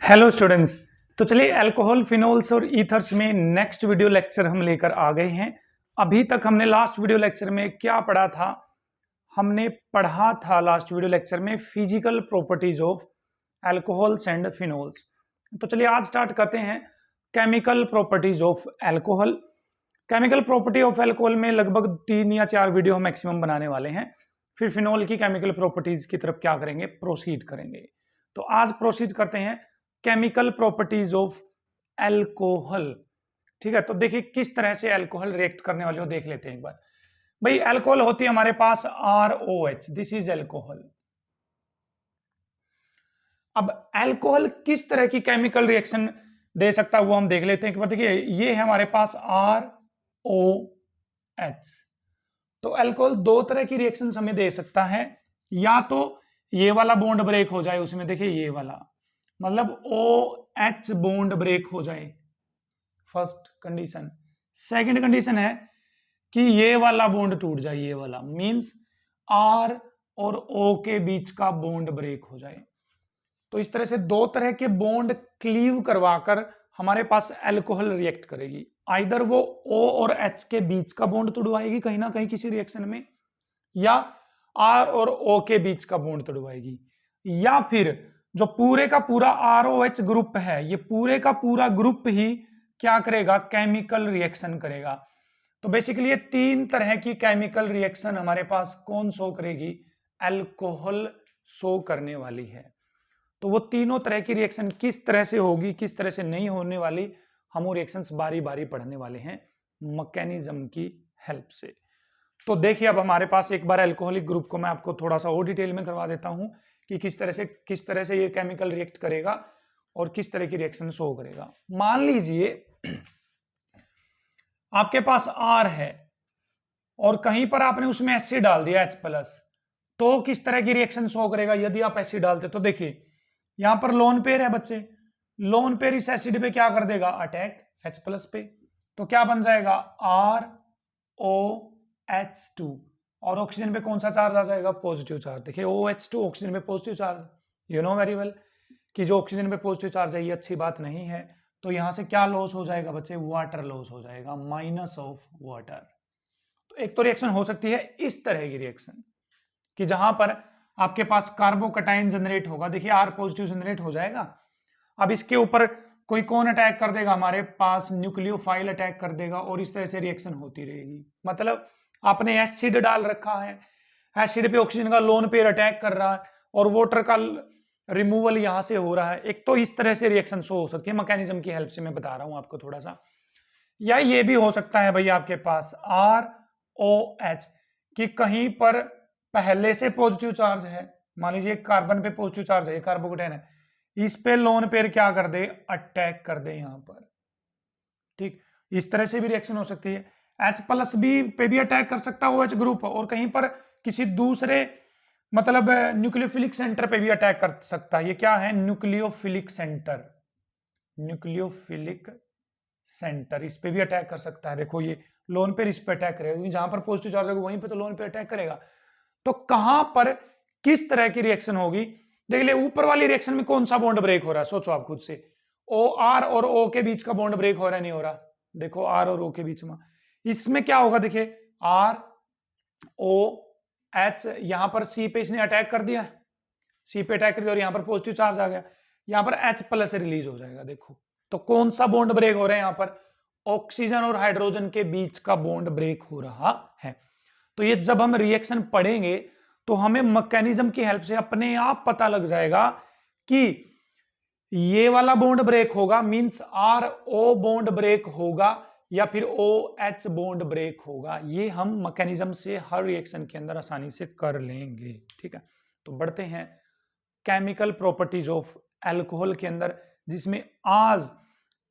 Hello students. तो चलिए alcohol phenols और ईथर्स में नेक्स्ट वीडियो लेक्चर हम लेकर आ गए हैं। अभी तक हमने लास्ट वीडियो लेक्चर में क्या पढ़ा था? हमने पढ़ा था लास्ट वीडियो लेक्चर में physical properties of alcohols and phenols. तो चलिए आज स्टार्ट करते हैं chemical properties of alcohol. Chemical property of alcohol में लगभग 3 या 4 वीडियो हम मैक्सिमम बनाने वाले हैं। फिर फिनोल की केमिकल प्रॉपर्टीज की तरफ क्या करेंगे, प्रोसीड करेंगे। तो आज प्रोसीड करते हैं केमिकल प्रॉपर्टीज ऑफ अल्कोहल। ठीक है, तो देखिए किस तरह से अल्कोहल रिएक्ट करने वाले हो देख लेते हैं एक बार। भाई अल्कोहल होती है हमारे पास ROH, दिस इज अल्कोहल। अब अल्कोहल किस तरह की केमिकल रिएक्शन दे सकता है वो हम देख लेते हैं एक बार। देखिए ये है हमारे पास ROH। तो अल्कोहल दो तरह की रिएक्शन हमें दे सकता है, या तो ये वाला बॉन्ड ब्रेक हो जाए उसमें, देखिए ये वाला मतलब OH बॉन्ड ब्रेक हो जाए, फर्स्ट कंडीशन। सेकंड कंडीशन है कि ये वाला बॉन्ड टूट जाए, ये वाला मींस R और O के बीच का बॉन्ड ब्रेक हो जाए। तो इस तरह से दो तरह के बॉन्ड क्लीव करवाकर हमारे पास अल्कोहल रिएक्ट करेगी। आइदर वो O और H के बीच का बॉन्ड तोड़वाएगी कहीं ना कहीं किसी रिएक्शन में, या R और O के बीच का बॉन्ड तोड़वाएगी, या फिर जो पूरे का पूरा ROH ग्रुप है, ये पूरे का पूरा ग्रुप ही क्या करेगा, केमिकल रिएक्शन करेगा। तो बेसिकली ये तीन तरह की केमिकल रिएक्शन हमारे पास कौन शो करेगी, अल्कोहल शो करने वाली है। तो वो तीनों तरह की रिएक्शन किस तरह से होगी, किस तरह से नहीं होने वाली, हम वो रिएक्शंस बारी बारी पढ़ने वाले हैं मैकेनिज्म की हेल्प से। तो देखिए अब हमारे पास एक बार अल्कोहलिक ग्रुप को मैं आपको थोड़ा सा और डिटेल में करवा देता हूं कि किस तरह से ये केमिकल रिएक्ट करेगा और किस तरह की रिएक्शन शो करेगा। मान लीजिए आपके पास R है और कहीं पर आपने उसमें एसिड डाल दिया H+, तो किस तरह की रिएक्शन शो करेगा यदि आप एसिड डालते? तो देखिए यहां पर लोन पेयर है बच्चे, लोन पेयर इस एसिड पे क्या कर देगा, अटैक H+ पे। तो क्या बन जाएगा, ROH2, और ऑक्सीजन पे कौन सा चार्ज आ जाएगा, पॉजिटिव चार्ज। देखिए OH2 ऑक्सीजन पे positive charge, you know very well कि जो ऑक्सीजन पे पॉजिटिव चार्ज है ये अच्छी बात नहीं है। तो यहां से क्या लॉस हो जाएगा बच्चे, वाटर लॉस हो जाएगा, माइनस ऑफ वाटर। तो एक तो रिएक्शन हो सकती है इस तरह की रिएक्शन कि जहां पर आपके पास कार्बोकटाइन जनरेट होगा, देखिए R पॉजिटिव जनरेट हो जाएगा। अब इसके ऊपर कोई कौन अटैक कर देगा, हमारे पास न्यूक्लियोफाइल अटैक कर देगा, और इस तरह से रिएक्शन होती रहेगी। मतलब आपने एसिड डाल रखा है, एसिड पे ऑक्सीजन का लोन पेयर अटैक कर रहा है और वाटर का रिमूवल यहां से हो रहा है। एक तो इस तरह से रिएक्शन शो हो सकती है, मैकेनिज्म की हेल्प से मैं बता रहा हूं आपको थोड़ा सा। या ये भी हो सकता है भाई आपके पास ROH कि कहीं पर पहले से पॉजिटिव चार्ज है, मान लीजिए कार्बन पे पॉजिटिव चार्ज है, कार्बोकेटाइन है, इस पे लोन पेयर क्या कर दे, अटैक कर दे यहां पर। ठीक, इस तरह से भी रिएक्शन हो सकती है। H+ भी पे भी अटैक कर सकता है OH ग्रुप, और कहीं पर किसी दूसरे मतलब न्यूक्लियोफिलिक सेंटर पे भी अटैक कर सकता है। ये क्या है, न्यूक्लियोफिलिक सेंटर, न्यूक्लियोफिलिक सेंटर इस पे भी अटैक कर सकता है। देखो ये लोन पेयर इस पे अटैक करेगा, जहां पर पॉजिटिव चार्ज होगा वहीं पे तो लोन पेयर अटैक करेगा। तो कहां पर किस तरह की रिएक्शन होगी, देख ले ऊपर वाली रिएक्शन में कौन सा बॉन्ड ब्रेक हो रहा है, सोचो आप खुद से। R और O के बीच का बॉन्ड ब्रेक हो रहा है, नहीं हो रहा? देखो R और O के बीच में इसमें क्या होगा, देखिए ROH, यहां पर C पे इसने अटैक कर दिया, C पे अटैक कर दिया और यहां पर पॉजिटिव चार्ज आ गया, यहां पर H+ रिलीज हो जाएगा। देखो तो कौन सा बॉन्ड ब्रेक हो रहा है, यहां पर ऑक्सीजन और हाइड्रोजन के बीच का बॉन्ड ब्रेक हो रहा है। तो ये जब हम रिएक्शन पढ़ेंगे तो हमें मैकेनिज्म की हेल्प से अपने आप पता लग जाएगा कि ये वाला बॉन्ड ब्रेक होगा मींस RO बॉन्ड ब्रेक होगा या फिर OH बॉन्ड ब्रेक होगा। ये हम मैकेनिज्म से हर रिएक्शन के अंदर आसानी से कर लेंगे। ठीक है, तो बढ़ते हैं केमिकल प्रॉपर्टीज ऑफ अल्कोहल के अंदर, जिसमें आज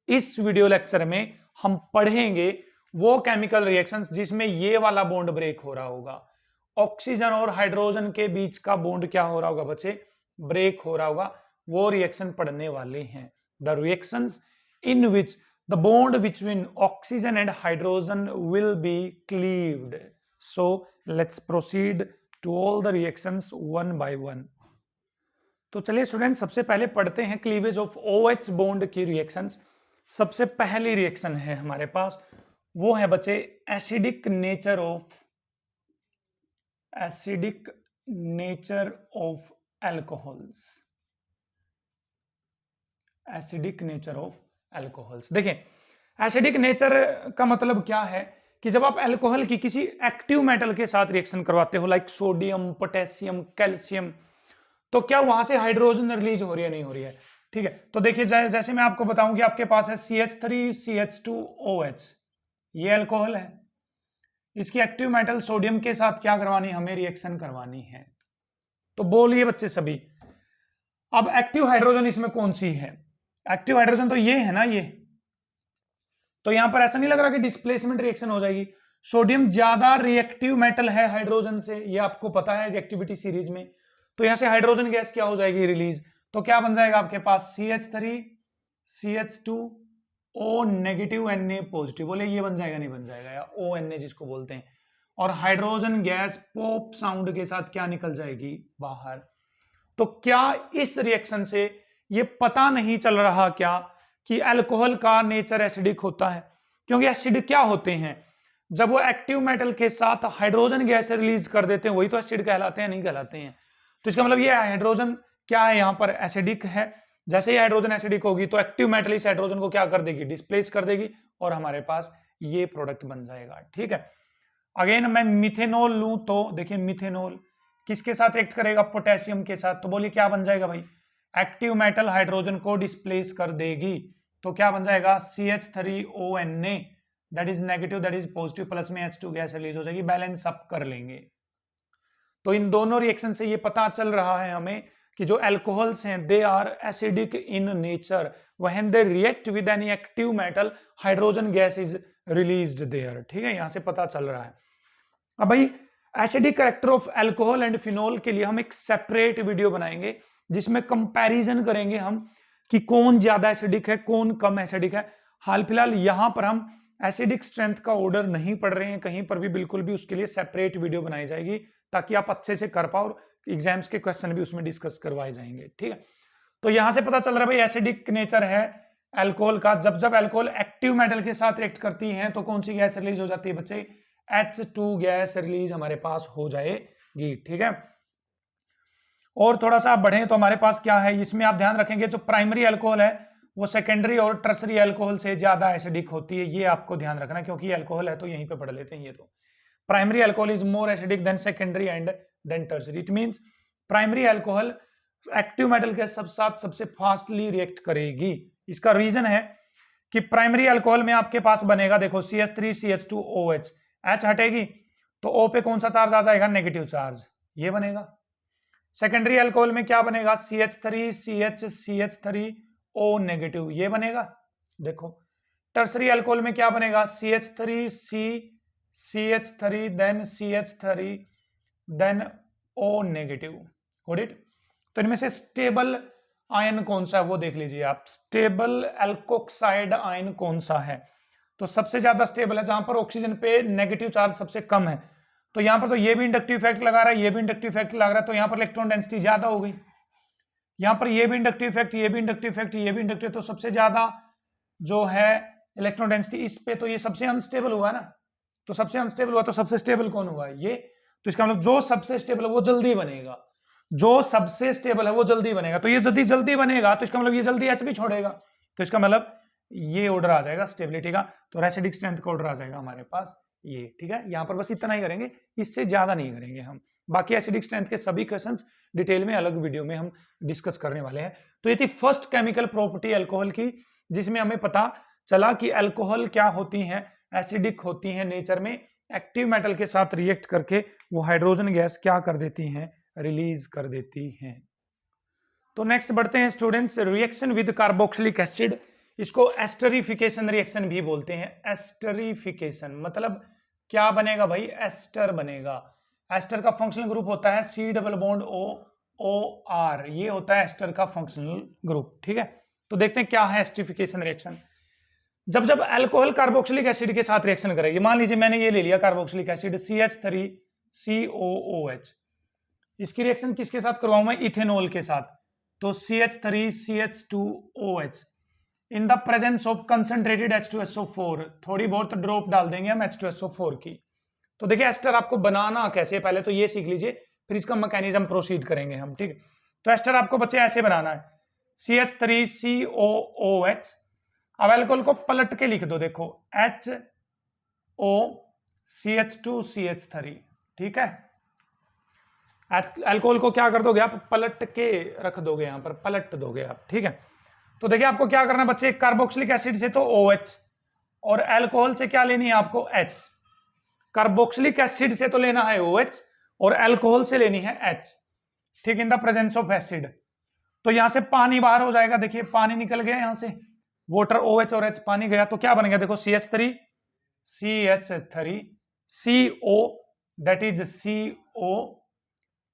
इस वीडियो लेक्चर में हम पढ़ेंगे वो केमिकल रिएक्शंस जिसमें ये वाला बॉन्ड ब्रेक हो रहा होगा, ऑक्सीजन और हाइड्रोजन के बीच का बॉन्ड क्या हो रहा होगा बच्चे, ब्रेक हो रहा होगा। वो रिएक्शन पढ़ने वाले हैं, the reactions in which the bond between oxygen and hydrogen will be cleaved. So let's proceed to all the reactions one by one. तो चलिए स्टूडेंट सबसे पहले पढ़ते हैं क्लीवेज ऑफ OH बॉन्ड की रिएक्शंस। सबसे पहली रिएक्शन है हमारे पास, वो है बच्चे acidic nature of alcohols. Acidic nature of alcohols. देखिए एसिडिक नेचर का मतलब क्या है कि जब आप अल्कोहल की किसी एक्टिव मेटल के साथ रिएक्शन करवाते हो, लाइक सोडियम, पोटेशियम, कैल्शियम, तो क्या वहां से हाइड्रोजन रिलीज हो रही है, नहीं हो रही है। ठीक है, तो देखिए जैसे मैं आपको बताऊं कि आपके पास है CH3CH2OH, ये अल्कोहल है। इसकी एक्टिव मेटल सोडियम के साथ क्या करवानी है, हमें रिएक्शन करवानी है। तो बोलिए बच्चे सभी, अब एक्टिव हाइड्रोजन इसमें कौन सी है? एक्टिव हाइड्रोजन तो ये है ना, ये तो यहां पर ऐसा नहीं लग रहा कि डिस्प्लेसमेंट रिएक्शन हो जाएगी। सोडियम ज्यादा रिएक्टिव मेटल है हाइड्रोजन से, ये आपको पता है रिएक्टिविटी सीरीज में। तो यहां से हाइड्रोजन गैस क्या हो जाएगी, रिलीज। तो क्या बन जाएगा आपके पास CH3CH2O नेगेटिव Na पॉजिटिव। बोले ये बन जाएगा, नहीं बन जाएगा, या ONA जिसको बोलते हैं। और हाइड्रोजन गैस पॉप साउंड के साथ क्या निकल जाएगी, बाहर। तो क्या इस रिएक्शन से ये पता नहीं चल रहा क्या कि अल्कोहल का नेचर एसिडिक होता है? क्योंकि एसिड क्या होते हैं, जब वो एक्टिव मेटल के साथ हाइड्रोजन गैस रिलीज कर देते हैं वही तो एसिड कहलाते हैं, नहीं कहलाते हैं। तो इसका मतलब ये हाइड्रोजन क्या है, यहां पर एसिडिक है। जैसे ही हाइड्रोजन एसिडिक होगी तो एक्टिव मेटल इस हाइड्रोजन को क्या कर देगी, डिस्प्लेस कर देगी, और हमारे पास ये प्रोडक्ट बन जाएगा। ठीक है, अगेन मैं मिथेनॉल लूं तो देखिए मिथेनॉल किसके साथ एक्ट करेगा, पोटेशियम के साथ। तो बोलिए क्या बन जाएगा भाई, एक्टिव मेटल हाइड्रोजन को डिस्प्लेस कर देगी। तो क्या बन जाएगा CH3ONA, that is negative, that is positive, plus में H2 गैस रिलीज हो जाएगी, बैलेंस अप कर लेंगे। तो इन दोनों रिएक्शन से ये पता चल रहा है हमें कि जो अल्कोहल्स हैं they are acidic in nature, when they react with any active metal hydrogen gas is released there. ठीक है, यहां से पता चल रहा है। अब भाई acidic character of alcohol and phenol के लिए हम एक सेपरेट वीडियो बनाएंगे जिसमें कंपैरिजन करेंगे हम कि कौन ज्यादा एसिडिक है, कौन कम एसिडिक है। हाल फिलहाल यहां पर हम एसिडिक स्ट्रेंथ का ऑर्डर नहीं पढ़ रहे हैं कहीं पर भी, बिल्कुल भी। उसके लिए सेपरेट वीडियो बनाई जाएगी ताकि आप अच्छे से कर पाओ और एग्जाम्स के क्वेश्चन भी उसमें डिस्कस करवाए जाएंगे। ठीक है, तो यहां से पता चल रहा है भाई एसिडिक नेचर है अल्कोहल का। जब जब अल्कोहल एक्टिव मेटल के साथ रिएक्ट करती है तो कौन सी गैस रिलीज हो जाती है बच्चे, H2 गैस रिलीज हमारे पास हो जाएगी। ठीक है, और थोड़ा सा आप बढ़े तो हमारे पास क्या है, इसमें आप ध्यान रखेंगे जो प्राइमरी अल्कोहल है वो सेकेंडरी और टर्सरी अल्कोहल से ज्यादा एसिडिक होती है। ये आपको ध्यान रखना, क्योंकि अल्कोहल है तो यहीं पे पढ़ लेते हैं। ये तो primary alcohol is more acidic than secondary and then tertiary. It means primary alcohol active metal के साथ सबसे फास्टली रिएक्ट करेगी। इसका रीजन है कि प्राइमरी अल्कोहल में आपके पास बनेगा, देखो CH3CH2OH, H हटेगी तो O पे कौन सा चार्ज आ जाएगा, नेगेटिव चार्ज, ये बनेगा। सेकेंडरी अल्कोहल में क्या बनेगा, CH3CH3O नेगेटिव, ये बनेगा। देखो टर्सरी अल्कोहल में क्या बनेगा, CH3C, then CH3, then O negative. Got it. तो इनमें से स्टेबल आयन कौन सा है वो देख लीजिए आप, स्टेबल एल्कोक्साइड आयन कौन सा है। तो सबसे ज्यादा स्टेबल है जहां पर ऑक्सीजन पे नेगेटिव चार्ज सबसे कम है। तो यहां पर तो ये भी इंडक्टिव इफेक्ट लगा रहा है, ये भी इंडक्टिव इफेक्ट लगा रहा है, तो यहां पर इलेक्ट्रॉन डेंसिटी ज्यादा हो गई। यहां पर ये भी इंडक्टिव इफेक्ट, ये भी इंडक्टिव इफेक्ट, ये भी इंडक्टिव, तो सबसे ज्यादा जो है इलेक्ट्रॉन डेंसिटी इस पे, तो ये सबसे अनस्टेबल हुआ ना। तो सबसे अनस्टेबल हुआ तो सबसे स्टेबल कौन हुआ, ये। तो इसका मतलब जो सबसे स्टेबल है वो जल्दी बनेगा, जो सबसे स्टेबल है वो जल्दी बनेगा। तो ये यदि जल्दी बनेगा तो इसका मतलब ये जल्दी H भी छोड़ेगा, तो इसका मतलब ये ऑर्डर आ जाएगा स्टेबिलिटी का। तो एसिडिक स्ट्रेंथ का ऑर्डर आ जाएगा हमारे पास ये। ठीक है, यहां पर बस इतना ही करेंगे, इससे ज्यादा नहीं करेंगे हम। बाकी एसिडिक स्ट्रेंथ के सभी क्वेश्चंस डिटेल में अलग वीडियो में हम डिस्कस करने वाले हैं। तो ये थी फर्स्ट केमिकल प्रॉपर्टी अल्कोहल की, जिसमें हमें पता चला कि अल्कोहल क्या होती हैं, एसिडिक होती हैं नेचर में, एक्टिव मेटल के साथ रिएक्ट करके वो हाइड्रोजन गैस क्या कर देती हैं, रिलीज कर देती हैं। तो नेक्स्ट बढ़ते हैं students, reaction with carboxylic acid. इसको एस्टरिफिकेशन रिएक्शन भी बोलते हैं। एस्टरिफिकेशन मतलब क्या बनेगा भाई, एस्टर बनेगा। एस्टर का फंक्शनल ग्रुप होता है C+OR, ये होता है एस्टर का फंक्शनल ग्रुप। ठीक है, तो देखते हैं क्या है एस्टरिफिकेशन रिएक्शन। जब जब अल्कोहल कार्बोक्सिलिक एसिड के साथ रिएक्शन करेगी, मान लीजिए मैंने ये ले लिया कार्बोक्सिलिक एसिड CH3COOH, इसकी रिएक्शन किसके साथ करवाऊं मैं, इथेनॉल के साथ। तो CH3CH2OH in the presence of concentrated H2SO4, थोड़ी बहुत ड्रॉप डाल देंगे हम H2SO4 की। तो देखिए एस्टर आपको बनाना कैसे, पहले तो ये सीख लीजिए, फिर इसका मैकेनिज्म प्रोसीड करेंगे हम, ठीक है। तो एस्टर आपको बच्चे ऐसे बनाना है, CH3COOH। अब एल्कोहल को पलट के लिख दो, देखो HOCH2CH3, ठीक है। अल्कोहल को क्या कर दोगे आप, पलट के रख दोगे, यहां पर पलट दोगे आप, ठीक है। तो देखिए आपको क्या करना है बच्चे, कार्बोक्सिलिक एसिड से तो OH और अल्कोहल से क्या लेनी है आपको H। कार्बोक्सिलिक एसिड से तो लेना है OH और अल्कोहल से लेनी है H, ठीक, in the presence of acid. तो यहां से पानी बाहर हो जाएगा, देखिए पानी निकल गया यहां से, वाटर OH और H, पानी गया, तो क्या बन गया देखो CH3 CO, that is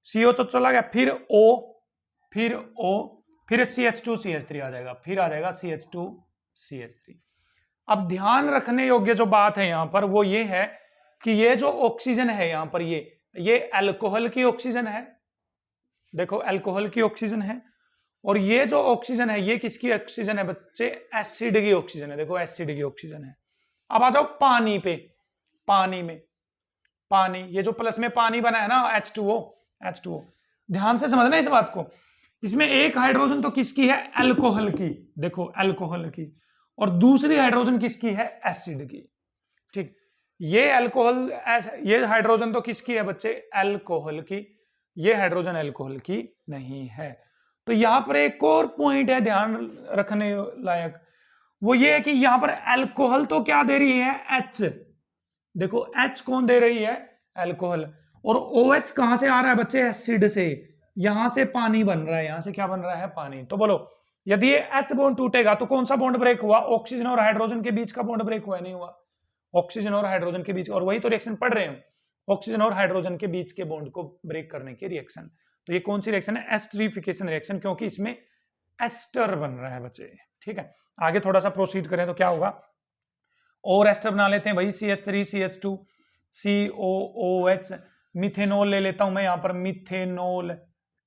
CO तो चला गया, फिर O, फिर CH2CH3 आ जाएगा, फिर आ जाएगा CH2CH3। अब ध्यान रखने योग्य जो बात है यहां पर वो ये है कि ये जो ऑक्सीजन है यहां पर, ये अल्कोहल की ऑक्सीजन है, देखो अल्कोहल की ऑक्सीजन है, और ये जो ऑक्सीजन है ये किसकी ऑक्सीजन है बच्चे, एसिड की ऑक्सीजन है, देखो एसिड की ऑक्सीजन है। अब आ जाओ पानी पे, पानी में, पानी, ये जो प्लस में पानी बना है ना H2O, ध्यान से समझना इस बात को, इसमें एक हाइड्रोजन तो किसकी है, अल्कोहल की, देखो अल्कोहल की, और दूसरी हाइड्रोजन किसकी है, एसिड की, ठीक। ये अल्कोहल, ये हाइड्रोजन तो किसकी है बच्चे, अल्कोहल की, ये हाइड्रोजन अल्कोहल की नहीं है। तो यहां पर एक और पॉइंट है ध्यान रखने लायक, वो ये है कि यहां पर अल्कोहल तो क्या दे रही है, H, देखो H कौन दे रही है, अल्कोहल, और OH कहां से आ रहा है बच्चे, एसिड से, यहां से पानी बन रहा है, यहां से क्या बन रहा है, पानी। तो बोलो यदि ये H बॉन्ड टूटेगा तो कौन सा बॉन्ड ब्रेक हुआ, ऑक्सीजन और हाइड्रोजन के बीच का बॉन्ड ब्रेक हुआ, नहीं हुआ, ऑक्सीजन और हाइड्रोजन के बीच, और वही तो रिएक्शन पढ़ रहे हैं, ऑक्सीजन और हाइड्रोजन के बीच के बॉन्ड को ब्रेक करने की रिएक्शन। तो ये कौन सी रिएक्शन है, एस्टरिफिकेशन रिएक्शन, क्योंकि इसमें एस्टर बन रहा है बच्चे, ठीक है। आगे थोड़ा सा प्रोसीड करें तो क्या होगा, और एस्टर बना लेते हैं भाई, CH3CH2COOH, मिथेनॉल ले लेता हूं मैं यहां पर, मिथेनॉल,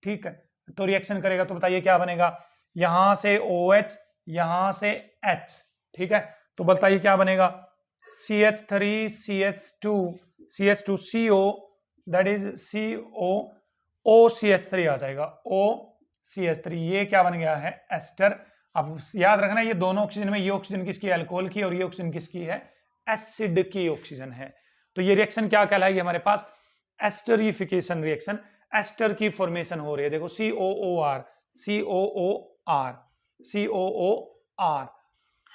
ठीक है। तो रिएक्शन करेगा तो बताइए क्या बनेगा, यहां से OH, यहां से H, ठीक है। तो बताइए क्या बनेगा, CH3CH2CO, दैट इज COOCH3 आ जाएगा, OCH3, ये क्या बन गया है, एस्टर। अब याद रखना ये दोनों ऑक्सीजन में, ये ऑक्सीजन किसकी है, अल्कोहल की, और ये ऑक्सीजन किसकी है, एसिड की ऑक्सीजन है। तो ये रिएक्शन क्या कहलाएगी हमारे पास, एस्टरिफिकेशन रिएक्शन, एस्टर की फॉर्मेशन हो रही है, देखो COOR, COOR।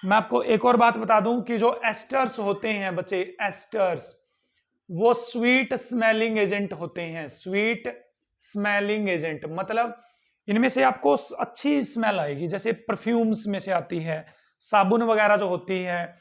मैं आपको एक और बात बता दूं कि जो एस्टर्स होते हैं बच्चे, एस्टर्स वो स्वीट स्मेलिंग एजेंट होते हैं, स्वीट स्मेलिंग एजेंट, मतलब इनमें से आपको अच्छी स्मेल आएगी, जैसे परफ्यूम्स में से आती है, साबुन वगैरह जो होती है,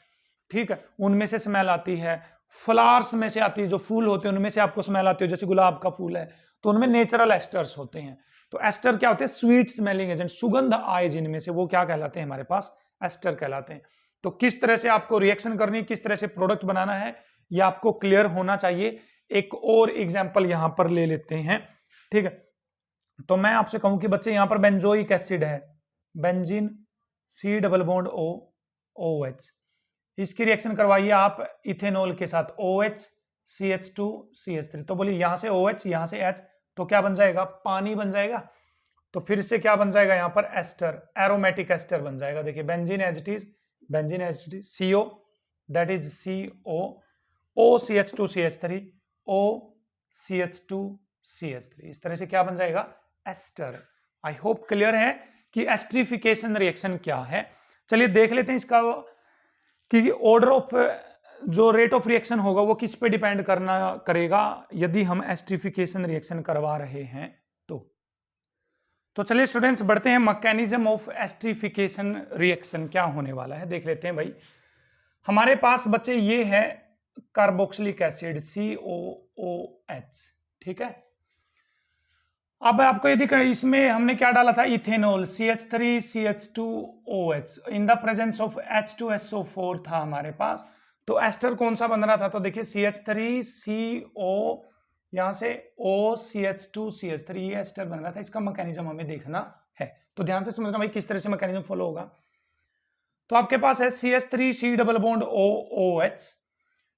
ठीक है, उनमें से स्मेल आती है, फ्लावर्स में से आती है, जो फूल होते हैं उनमें से आपको स्मेल आती है, जैसे गुलाब का फूल है तो उनमें नेचुरल एस्टर्स होते हैं। तो एस्टर क्या होते हैं, स्वीट स्मेलिंग एजेंट, सुगंध आए जिनमें से, वो क्या कहलाते हैं हमारे पास, एस्टर कहलाते हैं। तो किस तरह से आपको रिएक्शन करनी, किस तरह से प्रोडक्ट बनाना है, ये आपको क्लियर होना चाहिए। एक और एग्जाम्पल यहां पर ले लेते हैं, ठीक है। तो मैं आपसे कहूं कि बच्चे यहां पर बेंजोइक एसिड है, benzene, C double bond O OH, इसकी रिएक्शन करवाइए आप इथेनॉल के साथ, OH CH2 CH3। तो बोलिए यहां से OH, यहां से H, तो क्या बन जाएगा, पानी बन जाएगा। तो फिर से क्या बन जाएगा यहां पर, एस्टर, एरोमेटिक एस्टर बन जाएगा। देखिए benzene as it is, benzene as it is, CO, that is CO, OCH2 CH3, OCH2 CH3, इस तरह से क्या बन जाएगा, एस्टर। आई होप क्लियर है कि एस्टरिफिकेशन रिएक्शन क्या है। चलिए देख लेते हैं इसका कि ऑर्डर ऑफ जो रेट ऑफ रिएक्शन होगा वो किस पे डिपेंड करेगा यदि हम एस्टरिफिकेशन रिएक्शन करवा रहे हैं। तो चलिए स्टूडेंट्स बढ़ते हैं, मैकेनिज्म ऑफ एस्टरिफिकेशन रिएक्शन क्या होने वाला है देख लेते हैं भाई। हमारे पास बच्चे ये है कार्बोक्सिलिक एसिड COOH, ठीक है। अब आपको यदि इसमें हमने क्या डाला था, ethanol CH3CH2OH in the presence of H2SO4 था हमारे पास। तो एस्टर कौन सा बन रहा था, तो देखिए CH3CO, यहां से OCH2CH3, ये एस्टर बन रहा था। इसका मैकेनिज्म हमें देखना है। तो ध्यान से समझना भाई किस तरह से मैकेनिज्म फॉलो होगा। तो आपके पास है CH3C double bond OOH,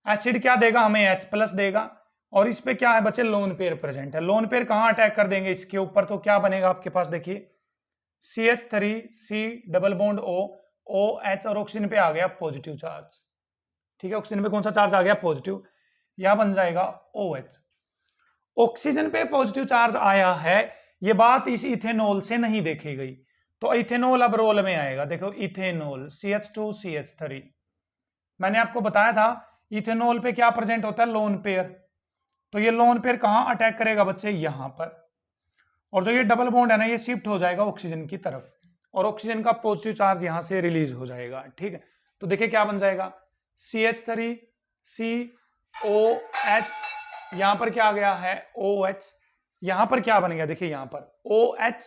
acid क्या देगा हमें H+ देगा, और इस पे क्या है बच्चे लोन पेयर प्रेजेंट है। लोन पेयर कहां अटैक कर देंगे इसके ऊपर, तो क्या बनेगा आपके पास देखिए CH3C डबल बॉन्ड OH और ऑक्सीजन पे आ गया पॉजिटिव चार्ज, ठीक है, ऑक्सीजन पे कौन सा चार्ज आ गया पॉजिटिव, यह बन जाएगा OH। ऑक्सीजन पे पॉजिटिव चार्ज आया है, ये बात इस इथेनॉल से नहीं देखी गई, तो इथेनॉल अब रोल में आएगा। देखो इथेनॉल CH2CH3, मैंने आपको बताया था इथेनॉल पे क्या प्रेजेंट होता है लोन पेयर, तो ये लोन पेयर कहां अटैक करेगा बच्चे यहां पर, और जो ये डबल बॉन्ड है ना ये शिफ्ट हो जाएगा ऑक्सीजन की तरफ, और ऑक्सीजन का पॉजिटिव चार्ज यहां से रिलीज हो जाएगा, ठीक है। तो देखिए क्या बन जाएगा CH3COH, यहां पर क्या आ गया है OH, यहां पर क्या बन गया देखिए यहां पर OH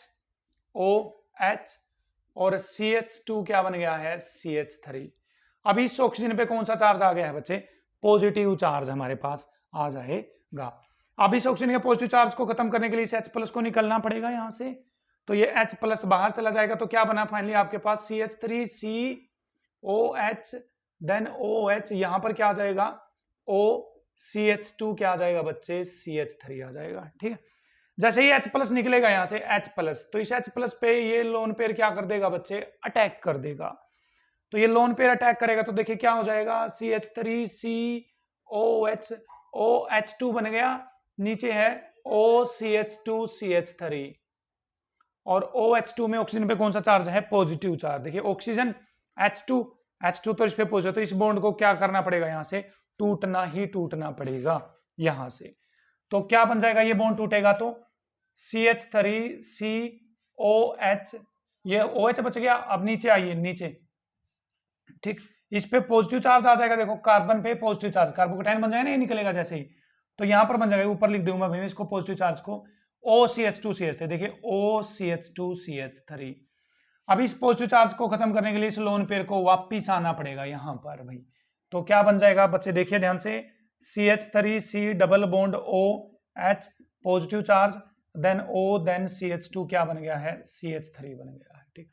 और CH2 क्या बन गया है CH3। अभी इस ऑक्सीजन पे कौन सा चार्ज आ गया है बच्चे पॉजिटिव चार्ज हमारे पास आ जाएगा। अब इस ऑक्सीजन के पॉजिटिव चार्ज को खत्म करने के लिए इस H+ को निकलना पड़ेगा यहां से, तो ये H+ बाहर चला जाएगा, तो क्या बना फाइनली आपके पास CH3COH देन OH, यहां पर क्या आ जाएगा OCH2 क्या आ जाएगा बच्चे CH3 आ जाएगा, ठीक है। जैसे ही H+ निकलेगा यहां से H+, तो इस H+ पे ये लोन पेयर क्या कर देगा बच्चे अटैक कर देगा, तो ये लोन पेयर अटैक करेगा, तो देखिए क्या हो जाएगा CH3COH OH2 बन गया, नीचे है OCH2CH3, और OH2 में ऑक्सीजन पे कौन सा चार्ज है पॉजिटिव चार्ज। देखिए ऑक्सीजन H2 तो इस पे पॉजिटिव, तो इस बॉन्ड को क्या करना पड़ेगा यहां से टूटना ही टूटना पड़ेगा यहां से, तो क्या बन जाएगा ये बॉन्ड टूटेगा तो CH3COH, ये OH बच गया, अब नीचे आइए नीचे, ठीक, इस पे पॉजिटिव चार्ज आ जाएगा, देखो कार्बन पे पॉजिटिव चार्ज, कार्बोकेटाइन बन जाएगा ना ये निकलेगा जैसे ही, तो यहां पर बन जाएगा, ऊपर लिख दूंगा भाई इसको पॉजिटिव चार्ज को OCH2CH3, देखिए OCH2CH3। अब इस पॉजिटिव चार्ज को खत्म करने के लिए इस लोन पेयर को वापिस आना पड़ेगा यहां पर भाई, तो क्या बन जाएगा बच्चे देखिए ध्यान से CH3C double bond OH positive charge then O then CH2 क्या बन गया है CH3 बन गया है, ठीक।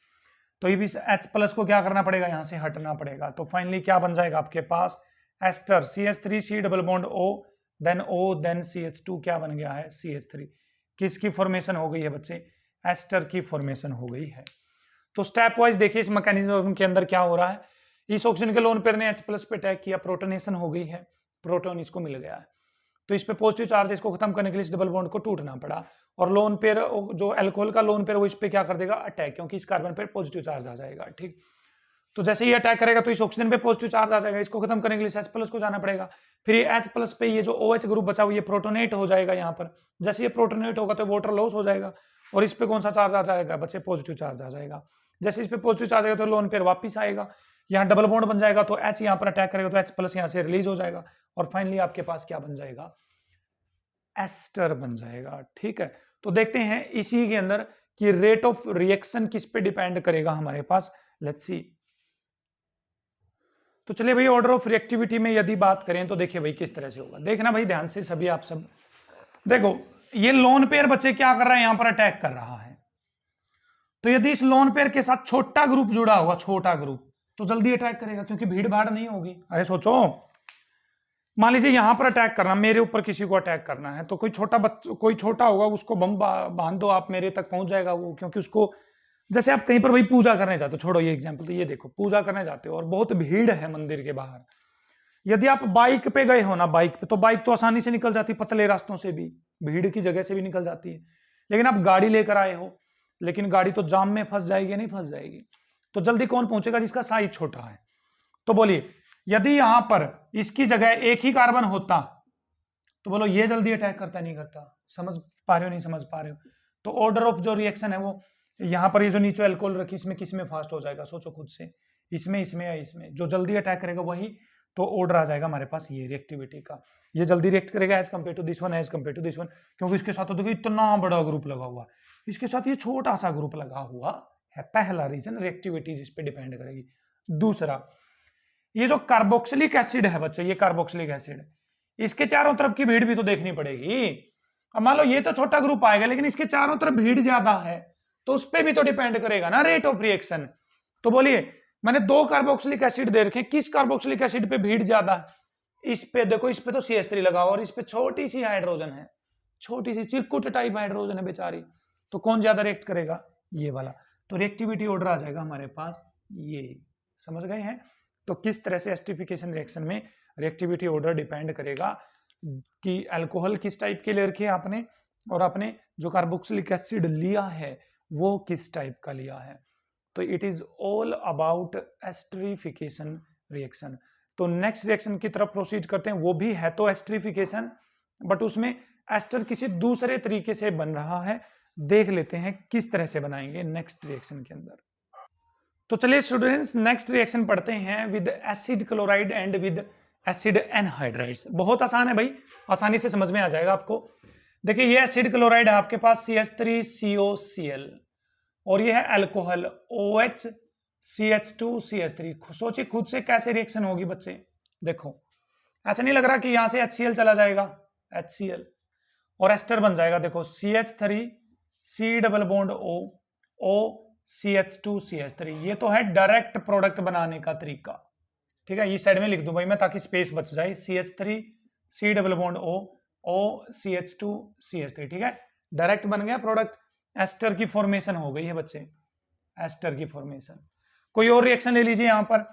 तो ये भी H+ को क्या करना पड़ेगा यहां से हटना पड़ेगा, तो फाइनली क्या बन जाएगा आपके पास ester CH3C double bond O then CH2 क्या बन गया है CH3। किसकी फॉर्मेशन हो गई है बच्चे एस्टर की फॉर्मेशन हो गई है। तो स्टेप वाइज देखिए इस मैकेनिज्म के अंदर क्या हो रहा है, इस ऑक्सीजन के लोन पेयर ने H+ पे अटैक किया, प्रोटोनेशन हो गई है, प्रोटॉन इसको मिल गया है, तो इस पे पॉजिटिव चार्ज है, इसको खत्म करने के लिए इस डबल बॉन्ड को टूटना पड़ा, और लोन पेयर जो अल्कोहल का लोन पेयर वो इस पे क्या कर देगा अटैक, क्योंकि इस कार्बन पे पॉजिटिव चार्ज आ जाएगा, ठीक। तो जैसे ही अटैक करेगा तो इस ऑक्सीजन पे पॉजिटिव चार्ज आ जाएगा, इसको खत्म करने के लिए H+ को जाना पड़ेगा, फिर ये H+ पे ये जो OH ग्रुप बचा हुआ ये प्रोटोनेट हो जाएगा यहाँ पर, जैसे ये प्रोटोनेट होगा तो वाटर लॉस हो जाएगा, और इस पे कौन सा चार्ज आ जाएगा बच्चे पॉजिटिव चार्ज आ जाएगा, जैसे इस पे पॉजिटिव चार्ज आएगा तो लोन पेयर वापिस आएगा, यहाँ डबल बॉन्ड बन जाएगा, तो H यहाँ पर अटैक करेगा तो H+ यहाँ से रिलीज हो जाएगा, और फाइनली आपके पास क्या बन जाएगा एस्टर बन जाएगा, ठीक है। तो देखते हैं इसी के अंदर कि रेट ऑफ रिएक्शन किस पे डिपेंड करेगा हमारे पास, लेट्स सी। तो चलिए भाई ऑर्डर ऑफ रिएक्टिविटी में यदि बात करें तो देखिए भाई किस तरह से होगा, देखना भाई ध्यान से सभी आप सब देखो, ये लोन पेयर बच्चे क्या कर रहा है यहां पर अटैक कर रहा है, तो यदि इस लोन पेयर के साथ छोटा ग्रुप जुड़ा हुआ, छोटा ग्रुप, तो जल्दी अटैक करेगा क्योंकि भीड़ भाड़ नहीं होगी। अरे सोचो मान लीजिए यहां पर अटैक करना, मेरे ऊपर किसी को अटैक करना है, तो कोई छोटा होगा उसको बम बांध दो आप, मेरे तक पहुंच जाएगा वो, क्योंकि उसको जैसे आप कहीं पर भाई पूजा करने जाते हो, छोड़ो ये एग्जांपल, तो ये देखो पूजा करने जाते हो और बहुत भीड़ है मंदिर के बाहर, यदि आप बाइक पे गए हो ना, बाइक पे, तो बाइक तो आसानी से निकल जाती है, पतले रास्तों से भी, भीड़ की जगह से भी निकल जाती है, लेकिन आप गाड़ी लेकर आए हो, लेकिन गाड़ी तो जाम में फंस जाएगी, नहीं फंस जाएगी, तो जल्दी कौन पहुंचेगा जिसका साइज छोटा है। तो बोलिए यदि यहां पर इसकी जगह एक ही कार्बन होता तो बोलो ये जल्दी अटैक करता नहीं करता, समझ पा रहे हो नहीं समझ पा रहे हो। तो ऑर्डर ऑफ जो रिएक्शन है वो यहां पर ये जो नीचे अल्कोहल रखी इसमें किस में फास्ट हो जाएगा, सोचो खुद से, इसमें इसमें या इसमें, जो जल्दी अटैक करेगा वही, तो ऑर्डर आ जाएगा हमारे पास ये रिएक्टिविटी का, ये जल्दी रिएक्ट करेगा as compare to this one, as compare to this one, क्योंकि इसके साथ तो देखो इतना बड़ा ग्रुप लगा हुआ, इसके साथ ये छोटा सा ग्रुप लगा हुआ है, पहला रीजन रिएक्टिविटी जिस पे डिपेंड करेगी। दूसरा ये जो कार्बोक्सिलिक एसिड है बच्चे, ये कार्बोक्सिलिक एसिड, इसके चारों तरफ की भीड़ भी तो देखनी पड़ेगी। अब मान लो ये तो छोटा ग्रुप आएगा लेकिन इसके चारों तरफ भीड़ ज्यादा है, तो उस पर भी तो डिपेंड करेगा ना रेट ऑफ रिएक्शन। तो बोलिए मैंने 2 कार्बोक्सिलिक एसिड दे रखे, किस कार्बोक्सिलिक एसिड पे भीड़ ज्यादा है? इस पे देखो, इस पे तो CH3 लगा हुआ और इस पे छोटी सी हाइड्रोजन है, छोटी सी चिरकुट टाइप हाइड्रोजन है बेचारी, तो कौन ज्यादा रिएक्ट करेगा? ये वाला। तो रिएक्टिविटी ऑर्डर आ जाएगा हमारे पास ये, समझ गए हैं? तो किस तरह से एस्टरिफिकेशन रिएक्शन में रिएक्टिविटी ऑर्डर डिपेंड करेगा कि अल्कोहल किस टाइप के ले रखे आपने, और आपने जो कार्बोक्सिलिक एसिड लिया है वो किस टाइप का लिया है। तो it is all about esterification reaction. तो नेक्स्ट रिएक्शन की तरफ प्रोसीड करते हैं, वो भी है तो एस्टरिफिकेशन, बट उसमें एस्टर किसी दूसरे तरीके से बन रहा है। देख लेते हैं किस तरह से बनाएंगे नेक्स्ट रिएक्शन के अंदर। तो चलिए स्टूडेंट्स नेक्स्ट रिएक्शन पढ़ते हैं with acid chloride and with acid anhydrides. बहुत आसान है भाई, आसानी से समझ में आ जाएगा आपको। देखिए ये एसिड क्लोराइड है आपके पास CH3COCl, और ये है अल्कोहल OH CH2CH3। सोचिए खुद से कैसे रिएक्शन होगी बच्चे। देखो ऐसा नहीं लग रहा कि यहां से HCl चला जाएगा, HCl, और एस्टर बन जाएगा। देखो CH3 C double bond O O CH2CH3। ये तो है डायरेक्ट प्रोडक्ट बनाने का तरीका, ठीक है। ये साइड में लिख दूं भाई मैं ताकि स्पेस बच जाए। CH3 C double bond O O CH2CH3, ठीक है, डायरेक्ट बन गया प्रोडक्ट। एस्टर की फॉर्मेशन हो गई है बच्चे, एस्टर की फॉर्मेशन। कोई और रिएक्शन ले लीजिए, यहां पर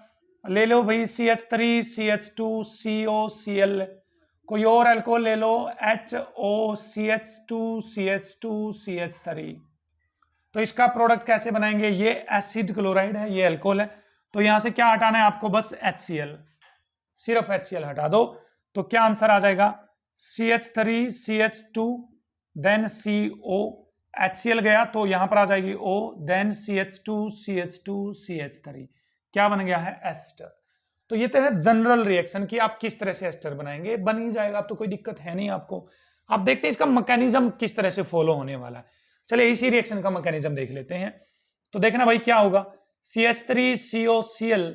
ले लो भाई CH3 CH2COCl। कोई और अल्कोहल ले लो HO CH2 CH2 CH3। तो इसका प्रोडक्ट कैसे बनाएंगे? ये एसिड क्लोराइड है, ये अल्कोहल है, तो यहां से क्या हटाना है आपको? बस HCl, सिर्फ HCl हटा दो। तो क्या आंसर आ जाएगा? CH3 CH2 then CO, HCl गया तो यहां पर आ जाएगी O, then CH2 CH2 CH3। क्या बन गया है? एस्टर। तो ये तो है जनरल रिएक्शन कि आप किस तरह से एस्टर बनाएंगे, बन ही जाएगा, अब तो कोई दिक्कत है नहीं आपको। आप देखते हैं इसका मैकेनिज्म किस तरह से फॉलो होने वाला है। चलिए इसी रिएक्शन का मैकेनिज्म देख लेते हैं। तो देखना भाई क्या होगा, CH3COCl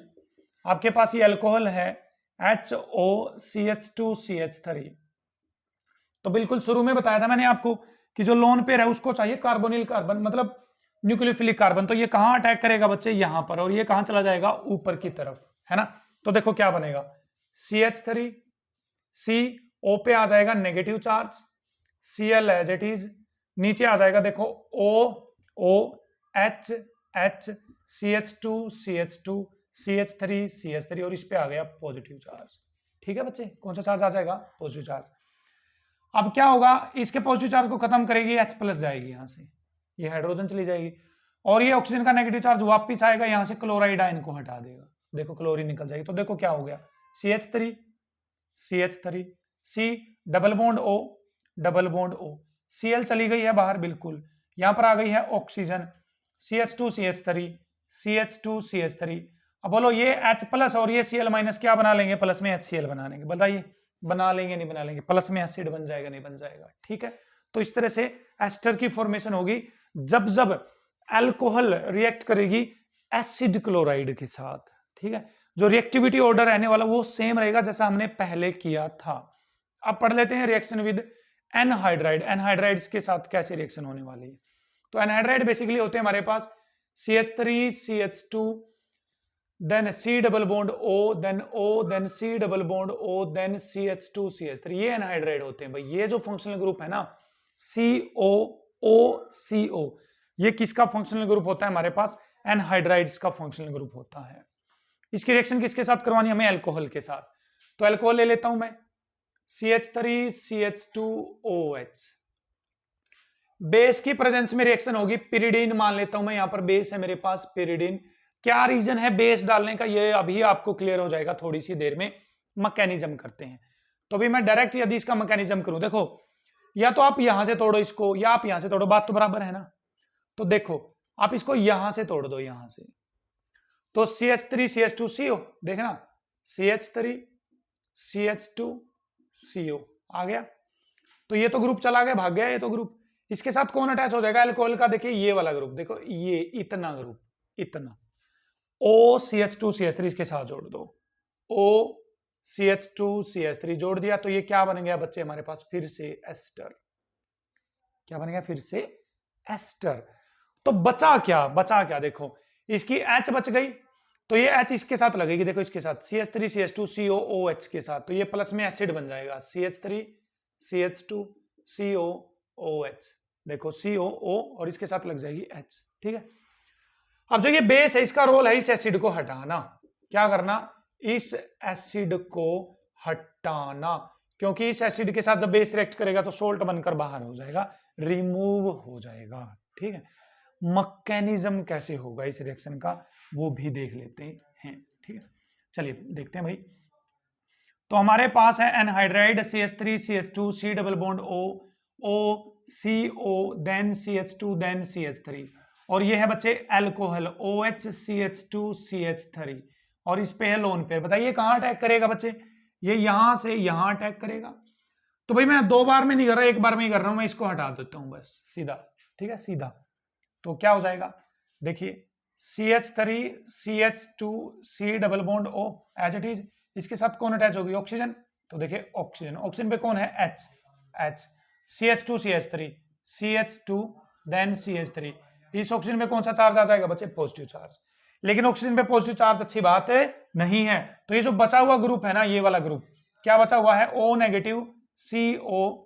आपके पास ये अल्कोहल है HO CH2CH3। तो बिल्कुल शुरू में बताया था मैंने आपको कि जो लोन पेयर है उसको चाहिए कार्बोनिल कार्बन, मतलब न्यूक्लियोफिलिक कार्बन। तो ये कहां अटैक करेगा बच्चे? यहां पर, और ये कहां चला जाएगा? ऊपर की तरफ, है ना। तो देखो क्या बनेगा, CH3 C O पे आ जाएगा negative charge, Cl as it is, नीचे आ जाएगा देखो O O H H CH2 CH2 CH3 CH3, और इस पे आ गया पॉजिटिव चार्ज। ठीक है बच्चे, कौन सा चार्ज आ जाएगा? Positive charge. अब क्या होगा, इसके पॉजिटिव चार्ज को खत्म करेगी, H+ जाएगी यहां से, ये हाइड्रोजन चली जाएगी, और ये ऑक्सीजन का नेगेटिव चार्ज वापस आएगा, यहां से क्लोराइड आयन को हटा देगा, देखो क्लोरीन निकल जाएगी। तो देखो क्या हो गया, CH3 C double bond O double bond O, Cl चली गई है बाहर, बिल्कुल यहां पर आ गई है oxygen, CH2 CH3 CH2 CH3। अब बोलो ये H+ और ये Cl- क्या बना लेंगे? प्लस में HCl बना लेंगे। बताइए बना लेंगे नहीं बना लेंगे? प्लस में एसिड बन जाएगा नहीं बन जाएगा? ठीक है। तो इस तरह से एस्टर की फॉर्मेशन होगी जब जब अल्कोहल रिएक्ट करेगी एसिड क्लोराइड के साथ। ठीक है, जो रिएक्टिविटी ऑर्डर रहने वाला वो सेम रहेगा जैसा हमने पहले किया था। अब पढ़ लेते हैं रिएक्शन विद एनहाइड्राइड। एनहाइड्राइड्स के साथ कैसे रिएक्शन होने वाली है। तो एनहाइड्राइड बेसिकली होते हैं हमारे पास CH3 CH2 then C double bond O then O then C double bond O then CH2 CH3। ये एनहाइड्राइड होते हैं भाई। ये जो फंक्शनल ग्रुप है ना COOCO, ये किसका फंक्शनल ग्रुप होता है? हमारे पास एनहाइड्राइड्स का फंक्शनल ग्रुप होता है। इसकी रिएक्शन किसके साथ करवानी हमें? अल्कोहल के साथ। तो अल्कोहल ले लेता हूं मैं, CH3 CH2OH। बेस की प्रेजेंस में रिएक्शन होगी, पिरिडीन मान लेता हूं मैं, यहां पर बेस है मेरे पास पिरिडीन। क्या रीजन है बेस डालने का, ये अभी आपको क्लियर हो जाएगा थोड़ी सी देर में। मैकेनिज्म करते हैं। तो भी मैं डायरेक्ट यदि इसका मैकेनिज्म करूं, देखो या तो आप यहां से तोड़ो इसको या आप यहां से तोड़ो, बात तो बराबर है ना। तो देखो आप इसको यहां से तोड़ दो, यहां से, तो CH3 CH2CO, देखना CH3 CH2CO आ गया। तो ये तो ग्रुप चला गया, भाग गया ये तो ग्रुप। इसके साथ कौन अटैच हो जाएगा अल्कोहल का? देखिए ये वाला ग्रुप, देखो ये इतना ग्रुप, इतना OCH2 CH3 इसके साथ जोड़ दो, OCH2 CH3 जोड़ दिया। तो ये क्या बन गया बच्चे हमारे पास? फिर से एस्टर। क्या बन गया? फिर से एस्टर। तो बचा क्या देखो, इसकी H बच गई, तो ये H इसके साथ लगेगी, देखो इसके साथ CH3 CH2 COOH के साथ, तो ये प्लस में एसिड बन जाएगा CH3 CH2 COOH, देखो COO और इसके साथ लग जाएगी H, ठीक है। अब जो ये बेस है इसका रोल है इस एसिड को हटाना, क्या करना, इस एसिड को हटाना, क्योंकि इस एसिड के साथ जब बेस रिएक्ट करेगा तो सोल्ट बनकर बाहर हो जाएगा, रिमूव हो जाएगा, ठीक है। मैकेनिज्म कैसे होगा इस रिएक्शन का वो भी देख लेते हैं, ठीक है। चलिए देखते हैं भाई। तो हमारे पास है anhydride CH3 CH2 C double bond O O CO then CH2 then CH3, और ये है बच्चे एल्कोहल OH CH2 CH3, और इस पे है लोन पेयर। बताइए कहां अटैक करेगा बच्चे, ये यहां से यहां अटैक करेगा। तो भाई मैं 2 बार में नहीं कर रहा, 1 बार में ही कर रहा हूं, मैं इसको हटा देता हूं बस सीधा, ठीक है सीधा। तो क्या हो जाएगा, देखिए CH3 CH2 C double bond O as it is, इसके साथ कौन अटैच होगी, ऑक्सीजन, तो देखिए ऑक्सीजन, ऑक्सीजन पे कौन है H CH2 CH3 CH2 then CH3, इस ऑक्सीजन पे कौन सा चार्ज आ जाएगा बच्चे, पॉजिटिव चार्ज। लेकिन ऑक्सीजन पे पॉजिटिव चार्ज अच्छी बात है नहीं है, तो ये जो बचा हुआ ग्रुप है ना, ये वाला ग्रुप क्या बचा हुआ है, O negative CO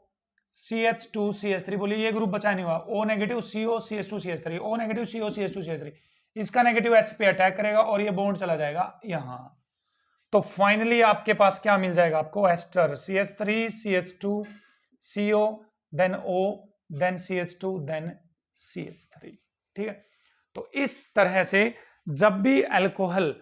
CH2 CH3, बोलिए ये ग्रुप बचा नहीं हुआ, O negative CO CH2 CH3, O negative CO CH2 CH3, इसका नेगेटिव H पे अटैक करेगा और ये बॉन्ड चला जाएगा यहां। तो फाइनली आपके पास क्या मिल जाएगा आपको, ester CH3 CH2 CO then O then CH2 then CH3, ठीक है। तो इस तरह से जब भी अल्कोहल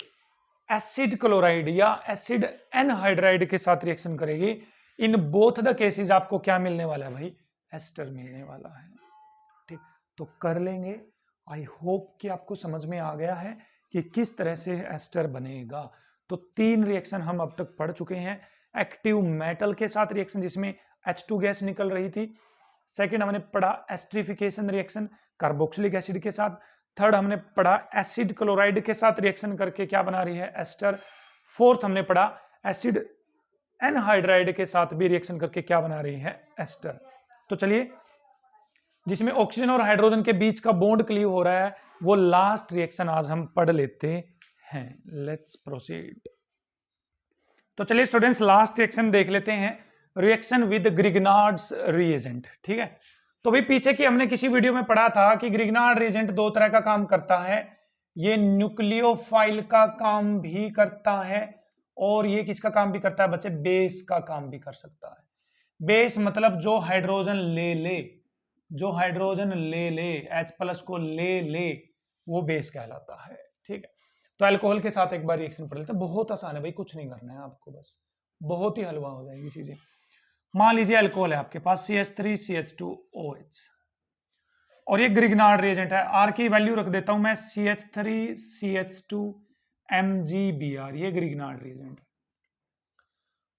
एसिड क्लोराइड या एसिड एनहाइड्राइड के साथ रिएक्शन करेगी, इन बोथ द केसेस आपको क्या मिलने वाला है भाई, एस्टर मिलने वाला है, ठीक। तो कर लेंगे, आई होप कि आपको समझ में आ गया है कि किस तरह से एस्टर बनेगा। तो 3 रिएक्शन हम अब तक पढ़ चुके हैं, एक्टिव मेटल के साथ रिएक्शन जिसमें H2 गैस निकल रही थी, सेकंड हमने पढ़ा एस्ट्रिफिकेशन रिएक्शन कार्बोक्सिलिक एसिड के साथ, थर्ड हमने पढ़ा एसिड क्लोराइड के साथ रिएक्शन करके क्या बना रही है, एस्टर, फोर्थ हमने पढ़ा एसिड एनहाइड्राइड के साथ भी रिएक्शन करके क्या बना रही है, एस्टर। तो चलिए जिसमें ऑक्सीजन और हाइड्रोजन के बीच का बॉन्ड क्लीव हो रहा है वो लास्ट रिएक्शन आज हम पढ़ लेते हैं, लेट्स प्रोसीड। तो चलिए स्टूडेंट्स लास्ट रिएक्शन देख लेते हैं, रिएक्शन विद ग्रिग्नार्ड्स रिएजेंट, ठीक है। तो भाई पीछे की हमने किसी वीडियो में पढ़ा था कि ग्रिग्नार्ड रिएजेंट 2 तरह का काम करता है, ये न्यूक्लियोफाइल का काम भी करता है और ये किसका काम भी करता है बच्चे, बेस का काम भी कर सकता है। बेस मतलब जो हाइड्रोजन ले ले, जो हाइड्रोजन ले ले H+ को ले ले वो बेस कहलाता है, ठीक है। तो अल्कोहल के साथ एक बार रिएक्शन पढ़ लेते हैं, बहुत आसान है भाई, कुछ नहीं करना है आपको, बस बहुत ही हलवा हो जाएगी चीजें। मान लीजिए अल्कोहल है आपके पास CH3 CH2OH और ये ग्रिग्नार्ड रिएजेंट है, R की वैल्यू रख देता हूं मैं CH3 CH2 MgBr, ये ग्रिग्नार्ड रिएजेंट है।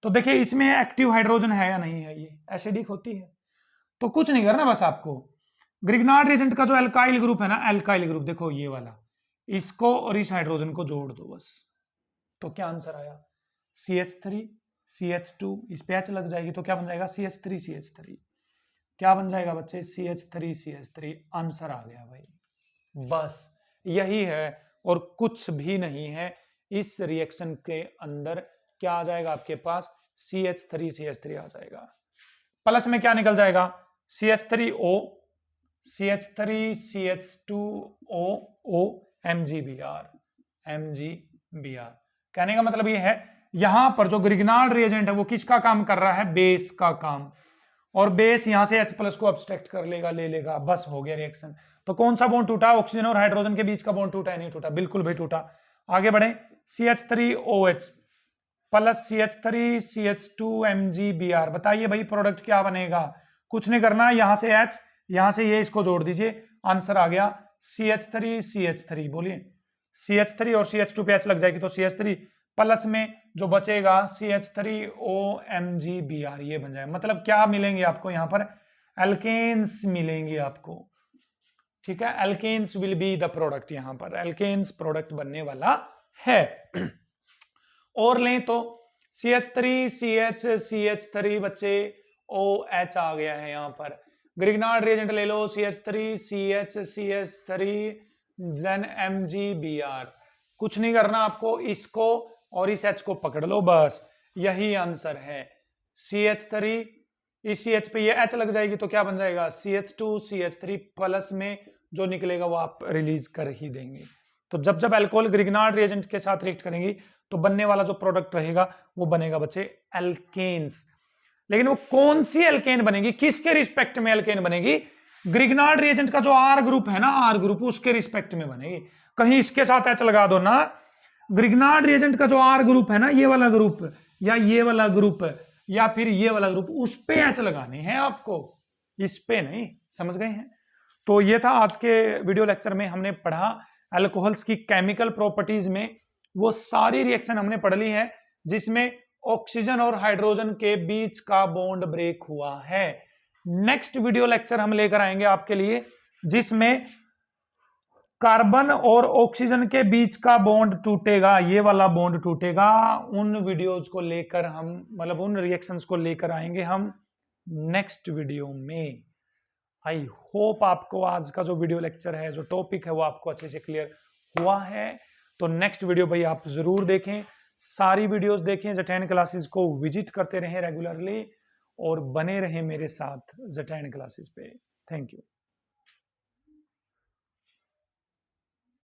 तो देखिए इसमें एक्टिव हाइड्रोजन है या नहीं है, ये एसिडिक होती है, तो कुछ नहीं करना बस आपको, ग्रिग्नार्ड रिएजेंट का जो एल्काइल ग्रुप है ना, एल्काइल ग्रुप देखो ये वाला, इसको और इस हाइड्रोजन को जोड़ दो बस। तो क्या आंसर आया, CH3 CH2, इस पे H लग जाएगी तो क्या बन जाएगा CH3 CH3, क्या बन जाएगा बच्चे CH3 CH3, आंसर आ गया भाई, बस यही है और कुछ भी नहीं है। इस रिएक्शन के अंदर क्या आ जाएगा आपके पास, CH3 CH3 आ जाएगा, प्लस में क्या निकल जाएगा CH3O CH3 CH2O MgBr MgBr। कहने का मतलब ये है यहां पर जो ग्रिग्नार्ड रिएजेंट है वो किसका काम कर रहा है, बेस का काम, और बेस यहां से H+ को अब्स्ट्रैक्ट कर लेगा, ले लेगा, बस हो गया रिएक्शन। तो कौन सा बॉन्ड टूटा, ऑक्सीजन और हाइड्रोजन के बीच का बॉन्ड टूटा है, नहीं टूटा, बिल्कुल भी टूटा। आगे बढ़े, CH3OH plus CH3 CH2 MgBr, बताइए भाई प्रोडक्ट क्या बनेगा, कुछ नहीं करना, यहां से H, यहां से ये इसको जोड़ दीजिए, आंसर आ गया CH3 CH3, बोलिए CH3 और CH2 पे H लग जाएगी तो CH3 प्लस में जो बचेगा CH3O MgBr, ये बन जाएगा। मतलब क्या मिलेंगे आपको यहाँ पर, एल्केन्स मिलेंगे आपको, ठीक है, alkenes will be the product, यहाँ पर एल्केन्स प्रोडक्ट बनने वाला है। और लें तो CH3 CH CH3 बच्चे OH आ गया है यहाँ पर, ग्रिग्नार्ड रिएजेंट ले लो, CH3 CH CH3 then MgBr। कुछ नहीं करना आपको, इसको और इस H को पकड़ लो, बस यही आंसर है। CH3, इस CH पे ये H लग जाएगी तो क्या बन जाएगा, CH2 CH3 प्लस में जो निकलेगा वो आप रिलीज कर ही देंगे। तो जब जब अल्कोहल ग्रिग्नार्ड रिएजेंट के साथ रिएक्ट करेंगी तो बनने वाला जो प्रोडक्ट रहेगा वो बनेगा बच्चे एल्केन्स। लेकिन वो कौन सी एल्केन बनेगी, किसके रिस्पेक्ट में एल्केन बनेगी, ग्रिग्नार्ड रिएजेंट का जो R ग्रुप है ना, R ग्रुप, उसके रिस्पेक्ट में बनेगी। कहीं इसके साथ H लगा दो ना, ग्रिग्नार्ड रिएजेंट का जो R ग्रुप है ना, ये वाला ग्रुप या ये वाला ग्रुप या फिर ये वाला ग्रुप, उस पे H लगाने हैं आपको, इस पे नहीं। समझ गए हैं? तो ये था आज के वीडियो लेक्चर में हमने पढ़ा अल्कोहल्स की केमिकल प्रॉपर्टीज में वो सारी रिएक्शन हमने पढ़ ली है जिसमें ऑक्सीजन और हाइड्रोजन के बीच का बॉन्ड ब्रेक हुआ है। नेक्स्ट वीडियो लेक्चर हम लेकर आएंगे आपके लिए जिसमें कार्बन और ऑक्सीजन के बीच का बॉन्ड टूटेगा, ये वाला बॉन्ड टूटेगा। उन वीडियोज को लेकर हम, मतलब उन रिएक्शंस को लेकर आएंगे हम नेक्स्ट वीडियो में। आई होप आपको आज का जो वीडियो लेक्चर है, जो टॉपिक है, वो आपको अच्छे से क्लियर हुआ है। तो नेक्स्ट वीडियो भाई आप जरूर देखें, सारी वीडियोस देखें, Z10 क्लासेस को विजिट करते रहें रेगुलरली और बने रहें मेरे साथ Z10 क्लासेस पे। Thank you.